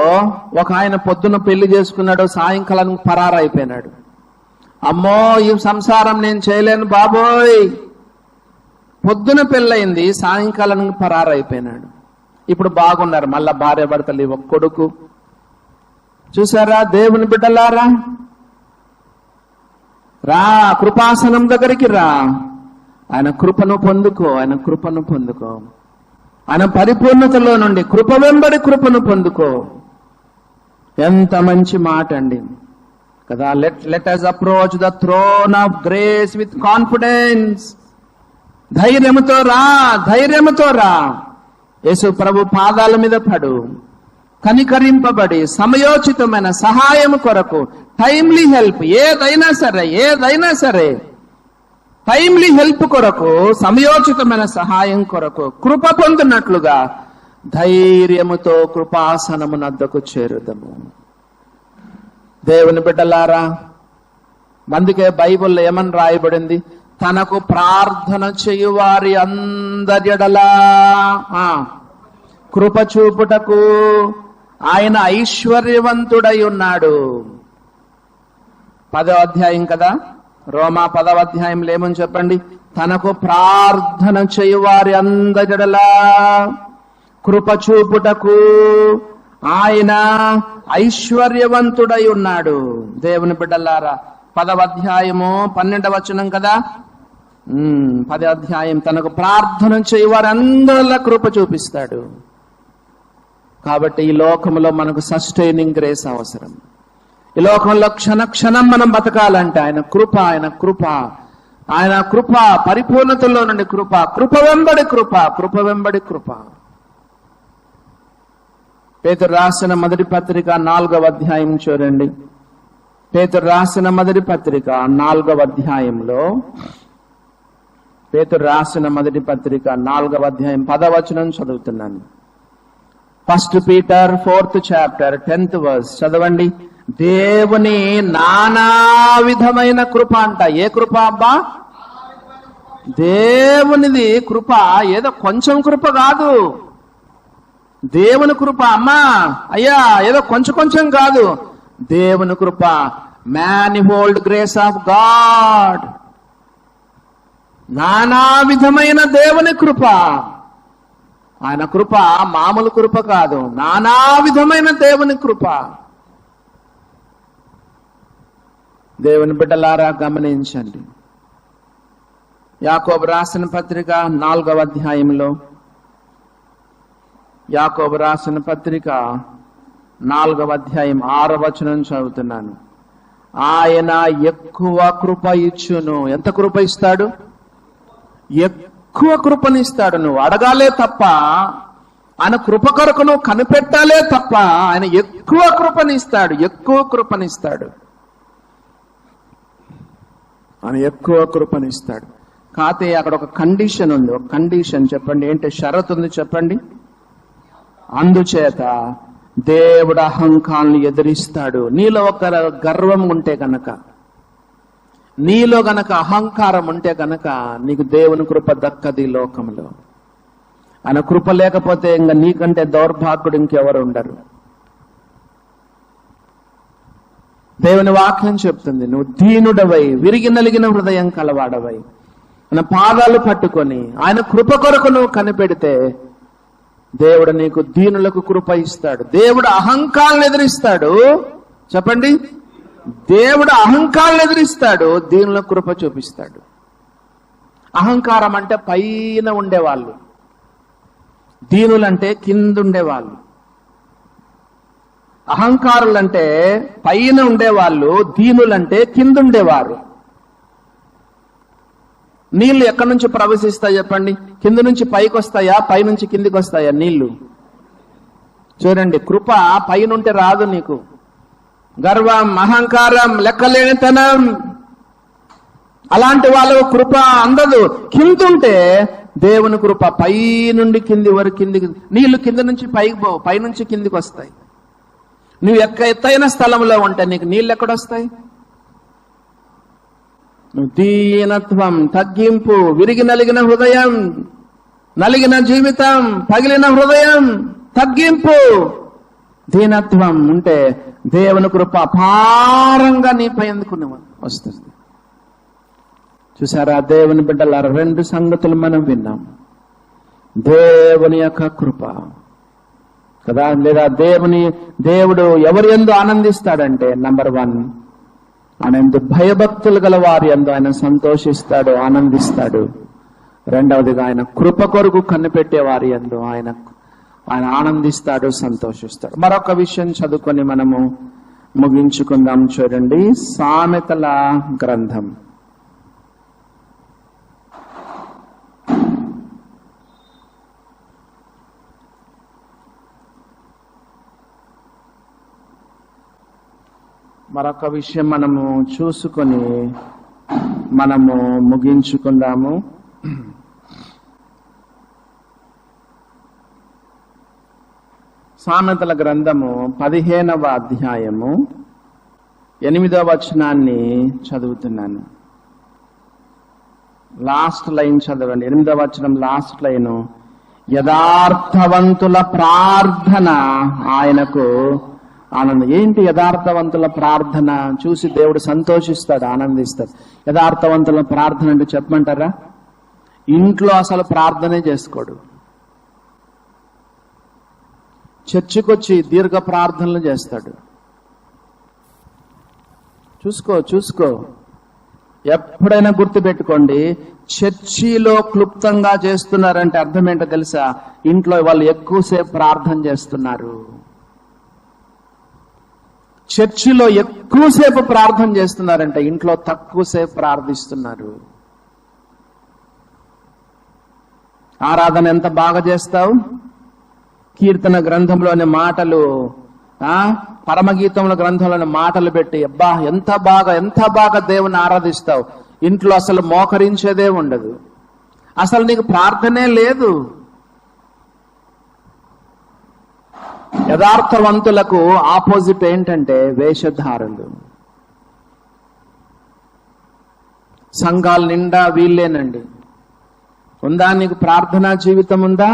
ఒక ఆయన పొద్దున పెళ్లి చేసుకున్నాడు, సాయంకాలం పరారైపోయినాడు. అమ్మో, ఈ సంసారం నేను చేయలేను బాబోయ్. పొద్దున పెళ్ళయింది, సాయంకాలం పరారైపోయినాడు. ఇప్పుడు బాగున్నారు, మళ్ళా భార్య భర్తలు, ఒక కొడుకు. చూసారా దేవుని బిడ్డలారా, రా కృపాసనం దగ్గరికి రా. ఆయన కృపను పొందుకో, ఆయన కృపను పొందుకో. ఆయన పరిపూర్ణతలో నుండి కృప వెంబడి కృపను పొందుకో. ఎంత మంచి మాట అండి కదా. Let us approach the throne of grace with confidence. ధైర్యముతో రా, ధైర్యముతో రా. యేసు ప్రభు పాదాల మీద పడు, కనికరింపబడి సమయోచితమైన సహాయం కొరకు, టైమ్లీ హెల్ప్, ఏదైనా సరే టైమ్లీ హెల్ప్ కొరకు, సమయోచితమైన సహాయం కొరకు కృప పొందినట్లుగా ధైర్యముతో కృపాసనమునద్దకు చేరుదము. దేవుని బిడ్డలారా, అందుకే బైబిల్లో ఏమని రాయబడింది? తనకు ప్రార్థన చేయువారి అందరిడలా కృప చూపుటకు ఆయన ఐశ్వర్యవంతుడై ఉన్నాడు. 10వ అధ్యాయం కదా, రోమా 10వ అధ్యాయంలో ఏమని చెప్పండి? తనకు ప్రార్థన చేయువారి అందరిడలా కృప చూపుటకు ఆయన ఐశ్వర్యవంతుడై ఉన్నాడు. దేవుని బిడ్డలారా, 10వ అధ్యాయము 12వ వచనం కదా. 10వ అధ్యాయం, తనకు ప్రార్థన చేయవారు అందరిలా కృప చూపిస్తాడు. కాబట్టి ఈ లోకంలో మనకు సస్టైనింగ్ గ్రేస్ అవసరం. ఈ లోకంలో క్షణం మనం బతకాలంటే ఆయన కృప, ఆయన కృప, ఆయన కృప, పరిపూర్ణతలో నుండి కృప, కృప వెంబడి కృప, కృప వెంబడి కృప. పేతురు రాసిన మొదటి పత్రిక 4వ అధ్యాయం చూడండి. పేతురు రాసిన మొదటి పత్రిక 4వ అధ్యాయంలో, పేతురు రాసిన మొదటి పత్రిక 4వ అధ్యాయం 10వ వచనం చదువుతున్నాను. 1 Peter 4th chapter 10th verse చదవండి. దేవుని నానా విధమైన కృప అంట. ఏ కృప అబ్బా? దేవునిది కృప ఏదో కొంచెం కృప కాదు. దేవుని కృప అమ్మా అయ్యా ఏదో కొంచెం కాదు. దేవుని కృప, మ్యానిఫోల్డ్ గ్రేస్ ఆఫ్ గాడ్. నానా విధమైన దేవుని కృప. ఆయన కృప మామూలు కృప కాదు, నానా విధమైన దేవుని కృప. దేవుని బిడ్డలారా గమనించండి. యాకోబు రాసిన పత్రిక 4వ అధ్యాయంలో, యాకోబు రాసిన పత్రిక 4వ అధ్యాయం 6వ వచనం చదువుతున్నాను. ఆయన ఎక్కువ కృప ఇచ్చును. ఎంత కృప ఇస్తాడు? ఎక్కువ కృపనిస్తాడు. నువ్వు అడగాలే తప్ప, ఆయన కృప కొరకు నువ్వు కనిపెట్టాలే తప్ప, ఆయన ఎక్కువ కృపనిస్తాడు, ఎక్కువ కృపనిస్తాడు. ఆయన ఎక్కువ కృపనిస్తాడు. కాతే అక్కడ ఒక కండిషన్ ఉంది. ఒక కండిషన్ చెప్పండి, ఏంటి షరతు ఉంది చెప్పండి. అందుచేత దేవుడు అహంకారాన్ని ఎదిరిస్తాడు. నీలో ఒక గర్వం ఉంటే గనక, నీలో గనక అహంకారం ఉంటే గనక నీకు దేవుని కృప దక్కది లోకంలో. ఆయన కృప లేకపోతే ఇంకా నీకంటే దౌర్భాగ్యుడు ఇంకెవరు ఉండరు. దేవుని వాక్యం చెప్తుంది, నువ్వు దీనుడవై విరిగి నలిగిన హృదయం కలవాడవై ఆయన పాదాలు పట్టుకొని ఆయన కృప కొరకు నువ్వు కనిపెడితే దేవుడు నీకు దీనులకు కృప ఇస్తాడు. దేవుడు అహంకారాలను ఎదిరిస్తాడు. చెప్పండి, దేవుడు అహంకారాలను ఎదిరిస్తాడు, దీనులకు కృప చూపిస్తాడు. అహంకారం అంటే పైన ఉండేవాళ్ళు, దీనులంటే కింద ఉండేవాళ్ళు. అహంకారులంటే పైన ఉండేవాళ్ళు, దీనులంటే కింద ఉండేవారు. నీళ్లు ఎక్కడి నుంచి ప్రవేశిస్తాయి చెప్పండి? కింద నుంచి పైకి వస్తాయా, పైనుంచి కిందికి వస్తాయా నీళ్లు? చూడండి, కృప పైనుంటే రాదు నీకు. గర్వం, అహంకారం, లెక్కలేనితనం, అలాంటి వాళ్ళకు కృప అందదు. కిందుంటే దేవుని కృప పై నుండి కింది వరకు, కిందికి నీళ్లు కింద నుంచి పైకి పోవు, పైనుంచి కిందికి వస్తాయి. నువ్వు ఎత్తైన స్థలంలో ఉంటే నీకు నీళ్ళు ఎక్కడొస్తాయి? దీనత్వం, తగ్గింపు, విరిగి నలిగిన హృదయం, నలిగిన జీవితం, పగిలిన హృదయం, తగ్గింపు, దీనత్వం ఉంటే దేవుని కృప అపారంగా నీపై ఎందుకు వస్తుంది. చూసారా దేవుని బిడ్డల 2 సంగతులు మనం విన్నాం. దేవుని యొక్క కృప కదా, లేదా దేవుడు ఎవరి యందు ఆనందిస్తాడంటే, నంబర్ 1, ఆయన ఎందు భయభక్తులు గల వారి యందు ఆయన సంతోషిస్తాడు, ఆనందిస్తాడు. రెండవదిగా ఆయన కృప కొరకు కనిపెట్టే వారి యందు ఆయన ఆనందిస్తాడు, సంతోషిస్తాడు. మరొక విషయం చదువుకొని మనము ముగించుకుందాం. చూడండి, సామెతల గ్రంథం మరొక విషయం మనము చూసుకొని మనము ముగించుకుందాము. సామెతల గ్రంథము 15వ అధ్యాయము 8వ వచనాన్ని చదువుతున్నాను. లాస్ట్ లైన్ చదవండి. 8వ వచనం లాస్ట్ లైను, యథార్థవంతుల ప్రార్థన ఆయనకు ఆనందం. ఏంటి యథార్థవంతుల ప్రార్థన? చూసి దేవుడు సంతోషిస్తాడు, ఆనందిస్తాడు. యథార్థవంతుల ప్రార్థన అంటే చెప్పమంటారా? ఇంట్లో అసలు ప్రార్థనే చేసుకోడు, చర్చికొచ్చి దీర్ఘ ప్రార్థనలు చేస్తాడు. చూసుకో ఎప్పుడైనా గుర్తుపెట్టుకోండి, చర్చిలో క్లుప్తంగా చేస్తున్నారంటే అర్థం ఏంటో తెలుసా? ఇంట్లో వాళ్ళు ఎక్కువసేపు ప్రార్థన చేస్తున్నారు. చర్చిలో ఎక్కువసేపు ప్రార్థన చేస్తున్నారంటే ఇంట్లో తక్కువసేపు ప్రార్థిస్తున్నారు. ఆరాధన ఎంత బాగా చేస్తావు? కీర్తన గ్రంథంలోని మాటలు, పరమగీతంలో గ్రంథంలోని మాటలు పెట్టి అబ్బా ఎంత బాగా దేవుని ఆరాధిస్తావు. ఇంట్లో అసలు మోకరించేదే ఉండదు, అసలు నీకు ప్రార్థనే లేదు. యథార్థవంతులకు ఆపోజిట్ ఏంటంటే వేషధారులు. సంఘాల నిండా వీళ్ళేనండి. ఉందా నీకు ప్రార్థనా జీవితం? ఉందా?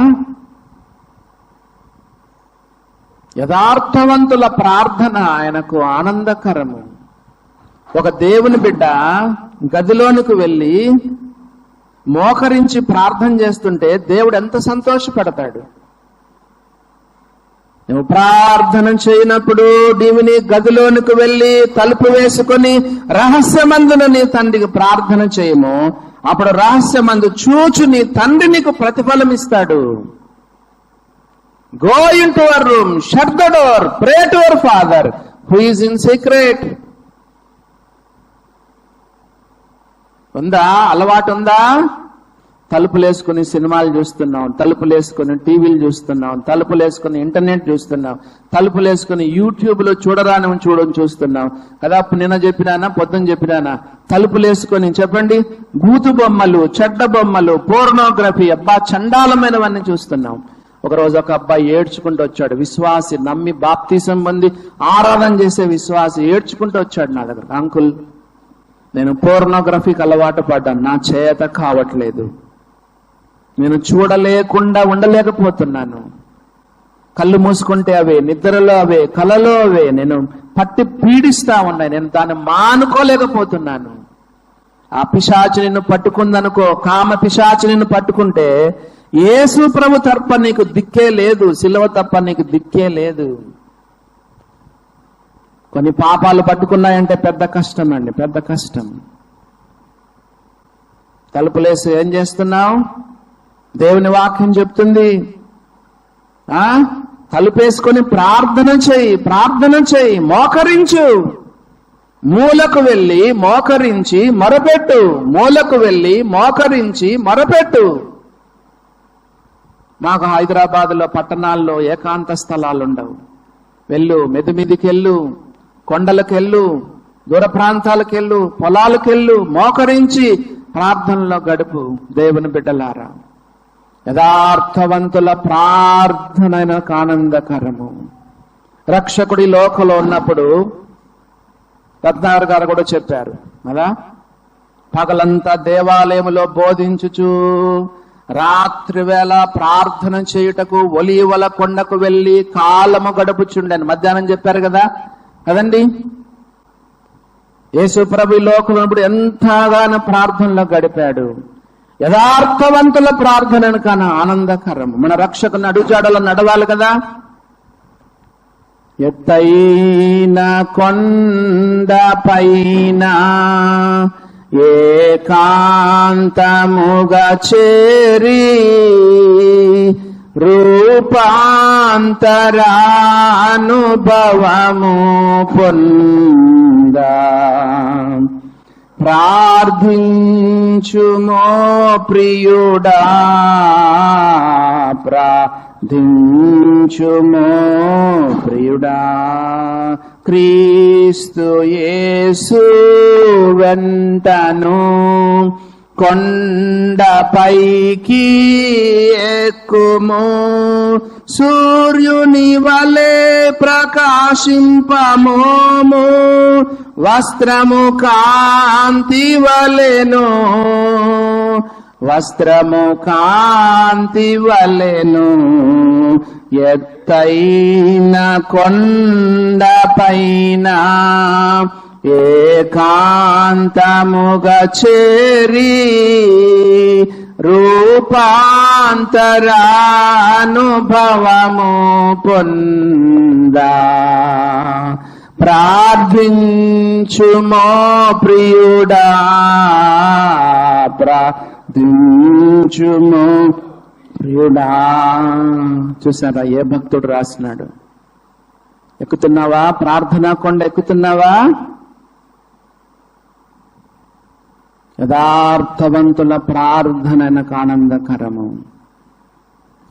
యథార్థవంతుల ప్రార్థన ఆయనకు ఆనందకరము. ఒక దేవుని బిడ్డ గదిలోనికి వెళ్ళి మోకరించి ప్రార్థన చేస్తుంటే దేవుడు ఎంత సంతోషపడతాడు. నువ్వు ప్రార్థన చేయనప్పుడు నీవు గదిలోనికి వెళ్ళి తలుపు వేసుకొని రహస్యమందున నీ తండ్రికి ప్రార్థన చేయము. అప్పుడు రహస్యమందు చూచు నీ తండ్రి నీకు ప్రతిఫలం ఇస్తాడు. Go into your room, shut the door, pray to your Father who is in secret. ఉందా? అలవాటు ఉందా? తలుపులేసుకుని సినిమాలు చూస్తున్నాం, తలుపులేసుకుని టీవీలు చూస్తున్నాం, తలుపులేసుకుని ఇంటర్నెట్ చూస్తున్నాం, తలుపులేసుకుని యూట్యూబ్ లో చూస్తున్నాం కదా. నిన్న చెప్పినానా, పొద్దున చెప్పినానా? తలుపులేసుకొని చెప్పండి, బూతు బొమ్మలు, చెడ్డ బొమ్మలు, పోర్నోగ్రఫీ, అబ్బా చండాలమైనవన్నీ చూస్తున్నాం. ఒకరోజు ఒక అబ్బాయి ఏడ్చుకుంటూ వచ్చాడు, విశ్వాసి, నమ్మి బాప్తిసం పొంది ఆరాధన చేసే విశ్వాసి ఏడ్చుకుంటూ వచ్చాడు నా దగ్గర. అంకుల్, నేను పోర్నోగ్రఫీకి అలవాటు పడ్డాను, నా చేత కావట్లేదు, నేను చూడలేకుండా ఉండలేకపోతున్నాను. కళ్ళు మూసుకుంటే అవే, నిద్రలో అవే, కలలో అవే నేను పట్టి పీడిస్తా ఉన్నాయి, నేను దాన్ని మానుకోలేకపోతున్నాను. ఆ పిశాచి నిన్ను పట్టుకుందనుకో, కామ పిశాచి నిన్ను పట్టుకుంటే యేసు ప్రభు తప్ప నీకు దిక్కే లేదు, సిలువ తప్ప నీకు దిక్కే లేదు. కొన్ని పాపాలు పట్టుకున్నాయంటే పెద్ద కష్టం అండి, పెద్ద కష్టం. తలుపులేసి ఏం చేస్తున్నావు? దేవుని వాక్యం చెప్తుంది, తలుపేసుకొని ప్రార్థన చేయి, మోకరించు. మూలకు వెళ్ళి మోకరించి మొరపెట్టు. మూలకు వెళ్ళి మోకరించి మొరపెట్టు. మాకు హైదరాబాద్లో పట్టణాల్లో ఏకాంత స్థలాలు ఉండవు. వెళ్ళు, మెదిమిదికెళ్ళు, కొండలకెళ్ళు, దూర ప్రాంతాలకెళ్ళు, పొలాలకెళ్ళు, మోకరించి ప్రార్థనలో గడుపు. దేవుని బిడ్డలారా, యథార్థవంతుల ప్రార్థనకు ఆనందకరము. రక్షకుడి లోకంలో ఉన్నప్పుడు రత్నాకర్ గారు కూడా చెప్పారు కదా, పగలంతా దేవాలయములో బోధించుచు రాత్రి వేళ ప్రార్థన చేయుటకు ఒలీవల కొండకు వెళ్లి కాలము గడుపుచుండని మధ్యాహ్నం చెప్పారు కదండి. యేసు ప్రభు లోకంలో ఉన్నప్పుడు ఎంతగానో ప్రార్థనలో గడిపాడు. యథార్థవంతుల ప్రార్థనను కన్నా ఆనందకరం. మన రక్షకుని అడుగుజాడలో నడవాలి కదా. ఎత్తైన కొండ పైన ఏకాంతముగా చేరి రూపాంతరానుభవము పొందా ప్రార్థించుమో ప్రియుడా, ప్రార్థించుమో ప్రియుడా. క్రీస్తు యేసు వెంటను కొండపైకి ఎక్కుము, సూర్యుని వలె ప్రకాశింపమోము, వస్త్రము కాంతి వలెను, వస్త్రము కాంతి వలెను. ఎత్తైన కొండ పైన ఏకాంతముగా చేరి రూపాంతరానుభవము పొందా ప్రార్థించుమో ప్రియుడా, ప్రార్థించుమో ప్రియుడా. చూసారా ఏ భక్తుడు రాసినాడు? ఎక్కుతున్నావా? ప్రార్థనా కొండ ఎక్కుతున్నావా? యథార్థవంతుల ప్రార్థన నాకు ఆనందకరము.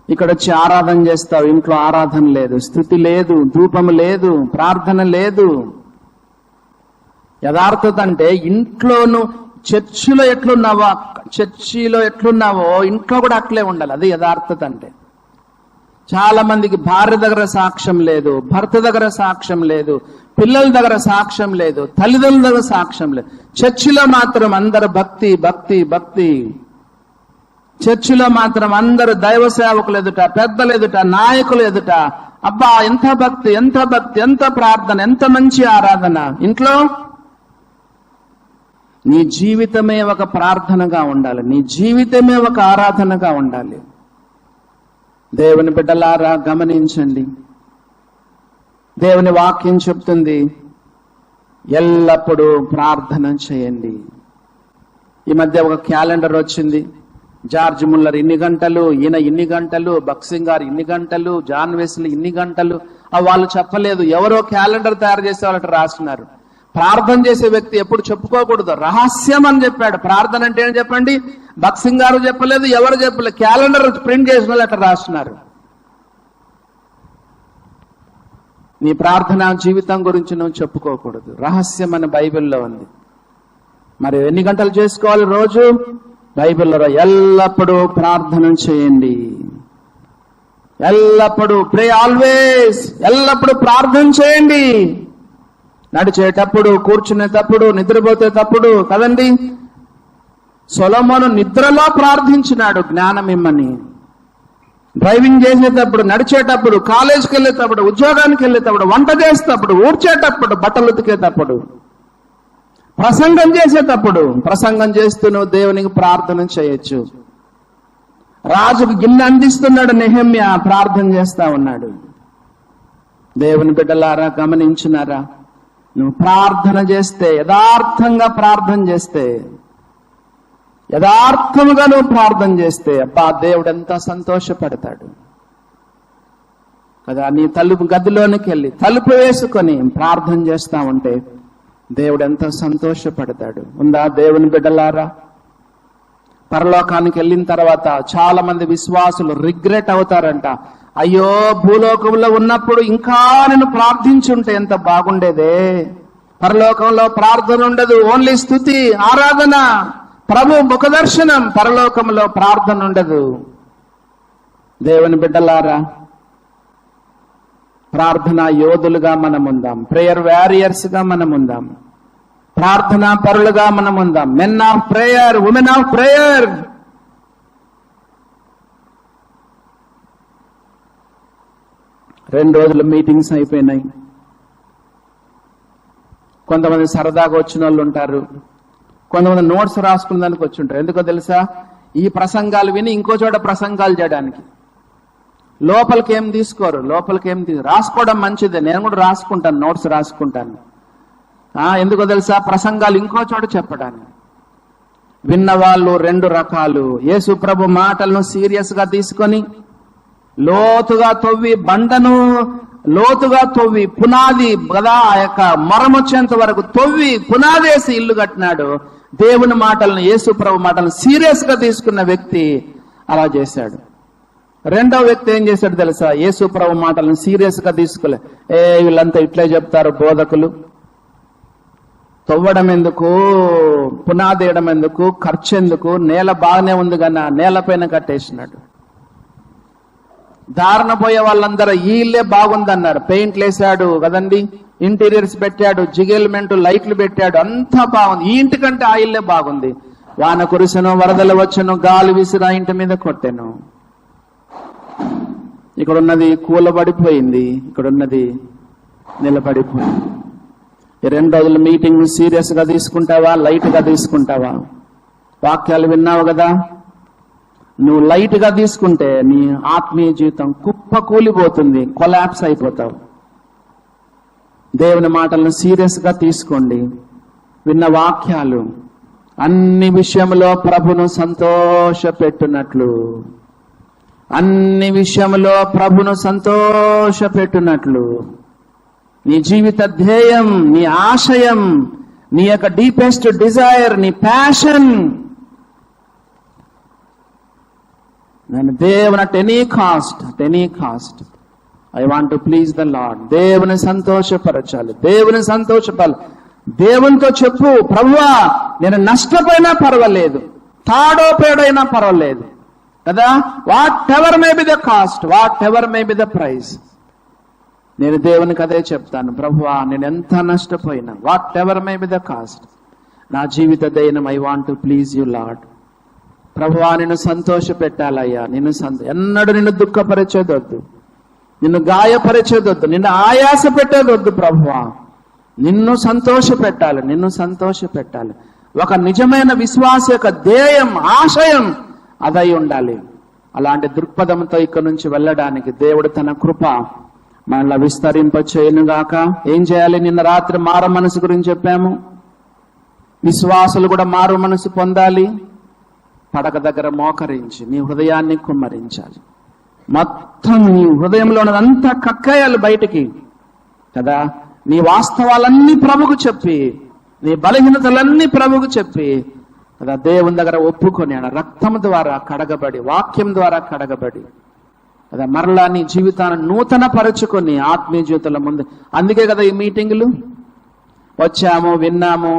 ఇక్కడ వచ్చి ఆరాధన చేస్తావు, ఇంట్లో ఆరాధన లేదు, స్తుతి లేదు, ధూపము లేదు, ప్రార్థన లేదు. యథార్థత అంటే ఇంట్లోను చర్చిలో ఎట్లున్నావో ఇంట్లో కూడా అట్లే ఉండాలి. అది యథార్థత అంటే. చాలా మందికి భార్య దగ్గర సాక్ష్యం లేదు, భర్త దగ్గర సాక్ష్యం లేదు, పిల్లల దగ్గర సాక్ష్యం లేదు, తల్లిదండ్రుల దగ్గర సాక్ష్యం లేదు. చర్చిలో మాత్రం అందరు భక్తి భక్తి భక్తి. చర్చిలో మాత్రం అందరు దైవ సేవకులు ఎదుట, పెద్దలు ఎదుట, నాయకులు ఎదుట అబ్బా ఎంత భక్తి, ఎంత భక్తి, ఎంత ప్రార్థన, ఎంత మంచి ఆరాధన. ఇంట్లో నీ జీవితమే ఒక ప్రార్థనగా ఉండాలి, నీ జీవితమే ఒక ఆరాధనగా ఉండాలి. దేవుని బిడ్డలారా గమనించండి, దేవుని వాక్యం చెప్తుంది ఎల్లప్పుడూ ప్రార్థన చేయండి. ఈ మధ్య ఒక క్యాలెండర్ వచ్చింది. జార్జ్ ముల్లర్ ఇన్ని గంటలు, ఈయన ఇన్ని గంటలు, బక్సింగ్ గారు ఇన్ని గంటలు, జాన్ వెస్లీ ఇన్ని గంటలు. వాళ్ళు చెప్పలేదు, ఎవరో క్యాలెండర్ తయారు చేసే వాళ్ళకి రాస్తున్నారు. ప్రార్థన చేసే వ్యక్తి ఎప్పుడు చెప్పుకోకూడదు, రహస్యం అని చెప్పాడు. ప్రార్థన అంటే ఏం చెప్పండి? బక్సింగ్ గారు చెప్పలేదు, ఎవరు చెప్పలేదు, క్యాలెండర్ ప్రింట్ చేసిన వాళ్ళు అట్లా రాస్తున్నారు. నీ ప్రార్థన జీవితం గురించి నువ్వు చెప్పుకోకూడదు, రహస్యం అని బైబిల్లో ఉంది. మరి ఎన్ని గంటలు చేసుకోవాలి రోజు? బైబిల్లో ఎల్లప్పుడూ ప్రార్థన చేయండి, ఎల్లప్పుడూ ప్రే ఆల్వేస్, ఎల్లప్పుడూ ప్రార్థన చేయండి. నడిచేటప్పుడు, కూర్చునేటప్పుడు, నిద్రపోతేటప్పుడు కదండి. సొలొమోను నిద్రలో ప్రార్థించినాడు జ్ఞానం ఇమ్మని. డ్రైవింగ్ చేసేటప్పుడు, నడిచేటప్పుడు, కాలేజీకి వెళ్ళేటప్పుడు, ఉద్యోగానికి వెళ్ళేటప్పుడు, వంట చేసేటప్పుడు, ఊడ్చేటప్పుడు, బట్టలు ఉతికేటప్పుడు, ప్రసంగం చేసేటప్పుడు, ప్రసంగం చేస్తూ నువ్వు దేవునికి ప్రార్థన చేయొచ్చు. రాజుకు గిన్నె అందిస్తున్నాడు నెహెమ్యా, ప్రార్థన చేస్తా ఉన్నాడు. దేవుని బిడ్డలారా గమనించినారా? నువ్వు ప్రార్థన చేస్తే, యథార్థంగా ప్రార్థన చేస్తే యథార్థముగా నువ్వు ప్రార్థన చేస్తే అబ్బా దేవుడు ఎంత సంతోషపడతాడు కదా. నీ గదిలోనికి వెళ్ళి తలుపు వేసుకొని ప్రార్థన చేస్తా ఉంటే దేవుడు ఎంత సంతోషపడతాడు. ఉందా దేవుని బిడ్డలారా? పరలోకానికి వెళ్ళిన తర్వాత చాలా మంది విశ్వాసులు రిగ్రెట్ అవుతారంట. అయ్యో, భూలోకంలో ఉన్నప్పుడు ఇంకా నేను ప్రార్థించుంటే ఎంత బాగుండేదే. పరలోకంలో ప్రార్థన ఉండదు, ఓన్లీ స్తుతి, ఆరాధన, ప్రభు ముఖదర్శనం. పరలోకంలో ప్రార్థన ఉండదు. దేవుని బిడ్డలారా, ప్రార్థనా యోధులుగా మనం ఉందాం, ప్రేయర్ వారియర్స్ గా మనం ఉందాం, ప్రార్థనా పరులుగా మనం ఉందాం, men of prayer, women of prayer. రెండు రోజులు మీటింగ్స్ అయిపోయినాయి. కొంతమంది సరదాగా వచ్చిన వాళ్ళు ఉంటారు, కొంతమంది నోట్స్ రాసుకున్న దానికి వచ్చి ఉంటారు. ఎందుకో తెలుసా? ఈ ప్రసంగాలు విని ఇంకో చోట ప్రసంగాలు చేయడానికి. లోపలికి ఏం తీసుకోరు, రాసుకోవడం మంచిదే. నేను కూడా రాసుకుంటాను, నోట్స్ రాసుకుంటాను. ఎందుకో తెలుసా? ప్రసంగాలు ఇంకో చోట చెప్పడానికి. విన్నవాళ్ళు రెండు రకాలు. యేసు ప్రభు మాటలను సీరియస్ గా తీసుకొని లోతుగా తవ్వి, బండను లోతుగా తవ్వి, పునాది కదా ఆ యొక్క మొరమొచ్చేంత వరకు తవ్వి పునాదేసి ఇల్లు కట్టినాడు. దేవుని మాటలను, యేసు ప్రభు మాటలను సీరియస్ గా తీసుకున్న వ్యక్తి అలా చేశాడు. రెండో వ్యక్తి ఏం చేశాడు తెలుసా? యేసు ప్రభు మాటలను సీరియస్ గా తీసుకోలే. వీళ్ళంతా ఇట్లే చెప్తారు బోధకులు, తవ్వడం ఎందుకు, పునాది వేయడం ఎందుకు, ఖర్చు ఎందుకు, నేల బాగానే ఉంది కన్నా నేలపైన కట్టేసినాడు. దారిన పోయే వాళ్ళందరూ ఈ ఇల్లే బాగుందన్నారు. పెయింట్లు వేసాడు కదండి, ఇంటీరియర్స్ పెట్టాడు, జిగేల్మెంట్ లైట్లు పెట్టాడు, అంతా బాగుంది. ఈ ఇంటి కంటే ఆ ఇల్లే బాగుంది. వాన కురిసెను, వరదలు వచ్చెను, గాలి విసిరా ఇంటి మీద కొట్టెను. ఇక్కడున్నది కూలబడిపోయింది, ఇక్కడున్నది నిలబడిపోయింది. ఈ 2 రోజుల మీటింగ్ సీరియస్ గా తీసుకుంటావా, లైట్ గా తీసుకుంటావా? వాక్యాలు విన్నావు కదా, నువ్వు లైట్ గా తీసుకుంటే నీ ఆత్మీయ జీవితం కుప్ప కూలిపోతుంది, కొలాప్స్ అయిపోతావు. దేవుని మాటలను సీరియస్ గా తీసుకోండి. విన్న వాక్యాలు అన్ని విషయంలో ప్రభును సంతోషపెట్టునట్లు, అన్ని విషయంలో ప్రభును సంతోషపెట్టునట్లు నీ జీవిత ధ్యేయం, నీ ఆశయం, నీ యొక్క డీపెస్ట్ డిజైర్, నీ ప్యాషన్, నేను దేవుని at any cost I want to please the lord. దేవుని సంతోషపరచాలి, దేవుని సంతోషపడాలి. దేవునితో చెప్పు, ప్రభువా నేను నష్టపోయినా పర్వాలేదు, తాడో పేడైనా పర్వాలేదు కదా. Whatever may be the cost, whatever may be the price, నేను దేవునికి అదే చెప్తాను. ప్రభువా నేను ఎంత నష్టపోయినా, whatever may be the cost, నా జీవిత దయనం I want to please you Lord. ప్రభువా నిన్ను సంతోష పెట్టాలయ్యా, ఎన్నడూ నిన్ను దుఃఖపరిచేదొద్దు, నిన్ను గాయపరిచేదొద్దు, నిన్ను ఆయాస పెట్టేదొద్దు. ప్రభువా నిన్ను సంతోష పెట్టాలి, నిన్ను సంతోష పెట్టాలి. ఒక నిజమైన విశ్వాస యొక్క ధ్యేయం, ఆశయం అదై ఉండాలి. అలాంటి దృక్పథంతో ఇక్కడి నుంచి వెళ్ళడానికి దేవుడు తన కృప మనల్ని విస్తరింపచేయునుగాక. ఏం చేయాలి? నిన్న రాత్రి మారు మనసు గురించి చెప్పాము. విశ్వాసులు కూడా మారు మనసు పొందాలి. పడక దగ్గర మోకరించి నీ హృదయాన్ని కుమ్మరించాలి. మొత్తం నీ హృదయంలో ఉన్నదంతా కక్కేయాలి బయటికి కదా. నీ వాస్తవాలన్నీ ప్రభుకు చెప్పి, నీ బలహీనతలన్నీ ప్రభుకు చెప్పి కదా, దేవుని దగ్గర ఒప్పుకొని రక్తం ద్వారా కడగబడి, వాక్యం ద్వారా కడగబడి కదా, మరలా నీ జీవితాన్ని నూతన పరుచుకొని ఆత్మీయ జీవితంలో ముందు. అందుకే కదా ఈ మీటింగులు. వచ్చాము, విన్నాము,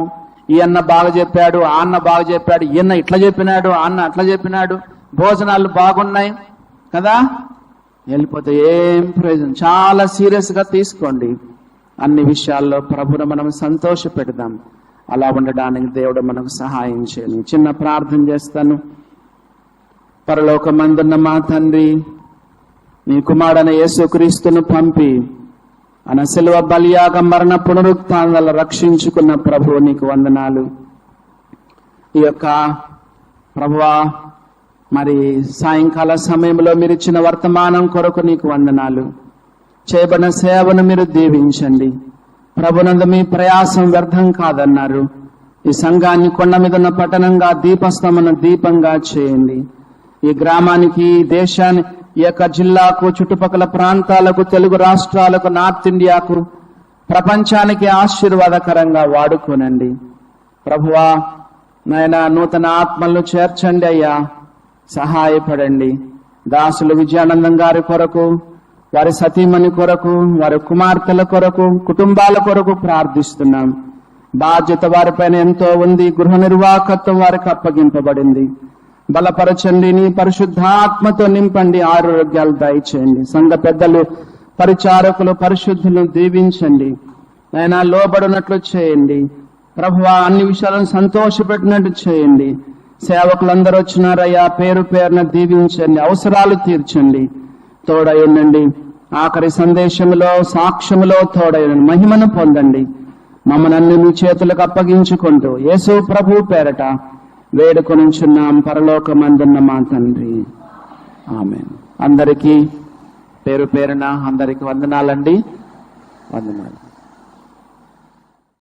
ఈ అన్న బాగా చెప్పాడు, ఆ అన్న బాగా చెప్పాడు, ఈయన ఇట్లా చెప్పినాడు, ఆ అన్న అట్లా చెప్పినాడు, భోజనాలు బాగున్నాయి కదా, వెళ్ళిపోతే ఏం ప్రయోజనం. చాలా సీరియస్ గా తీసుకోండి. అన్ని విషయాల్లో ప్రభువును మనం సంతోష పెడదాం. అలా ఉండడానికి దేవుడు మనకు సహాయం చేయను. చిన్న ప్రార్థన చేస్తాను. పరలోకమందున్న మా తండ్రి, నీ కుమారుడైన యేసుక్రీస్తును పంపి ఆయన శిలువ బలియాగ మరణ పునరుత్థానాల రక్షించుకున్న ప్రభువు నీకు వందనాలు. ఈ యొక్క ప్రభువా మరి సాయంకాల సమయంలో మీరు ఇచ్చిన వర్తమానం కొరకు నీకు వందనాలు. చేయబడిన సేవను మీరు దీవించండి. ప్రభునందు మీ ప్రయాసం వ్యర్థం కాదన్నారు. ఈ సంఘాన్ని కొండ మీద ఉన్న పట్టణంగా, దీపస్తంభన దీపంగా చేయండి. ఈ గ్రామానికి, ఈ దేశాన్ని, ఈ యొక్క జిల్లాకు, చుట్టుపక్కల ప్రాంతాలకు, తెలుగు రాష్ట్రాలకు, నార్త్ ఇండియాకు, ప్రపంచానికి ఆశీర్వాదకరంగా వాడుకోనండి. ప్రభువా నాయనా, నూతన ఆత్మలను చేర్చండి అయ్యా, సహాయపడండి. దాసులు విజయానందం గారి కొరకు, వారి సతీమణి కొరకు, వారి కుమార్తెల కొరకు, కుటుంబాల కొరకు ప్రార్థిస్తున్నాం. బాధ్యత వారిపైన ఎంతో ఉంది. గృహ నిర్వాహకత్వం వారికి అప్పగింపబడింది. బలపరచండి, నీ పరిశుద్ధాత్మతో నింపండి, ఆరోగ్యాలు దయచేయండి. సంఘ పెద్దలు, పరిచారకులు, పరిశుద్ధులు దీవించండి. ఆయన లోబడినట్లు చేయండి. ప్రభువా అన్ని విషయాలను సంతోషపెట్టినట్టు చేయండి. సేవకులందరూ వచ్చినారయ్యా, పేరు పేరున దీవించండి, అవసరాలు తీర్చండి, తోడయండి. ఆఖరి సందేశంలో, సాక్ష్యములో తోడయండి, మహిమను పొందండి. మమ్మల్ని మీ చేతులకు అప్పగించుకుంటూ యేసు ప్రభు పేరట వేడుకొనుచున్నాం పరలోకమందున్న మా తండ్రి, ఆమేన్. అందరికీ పేరు పేరున అందరికి వందనాలండి. వందనాలు.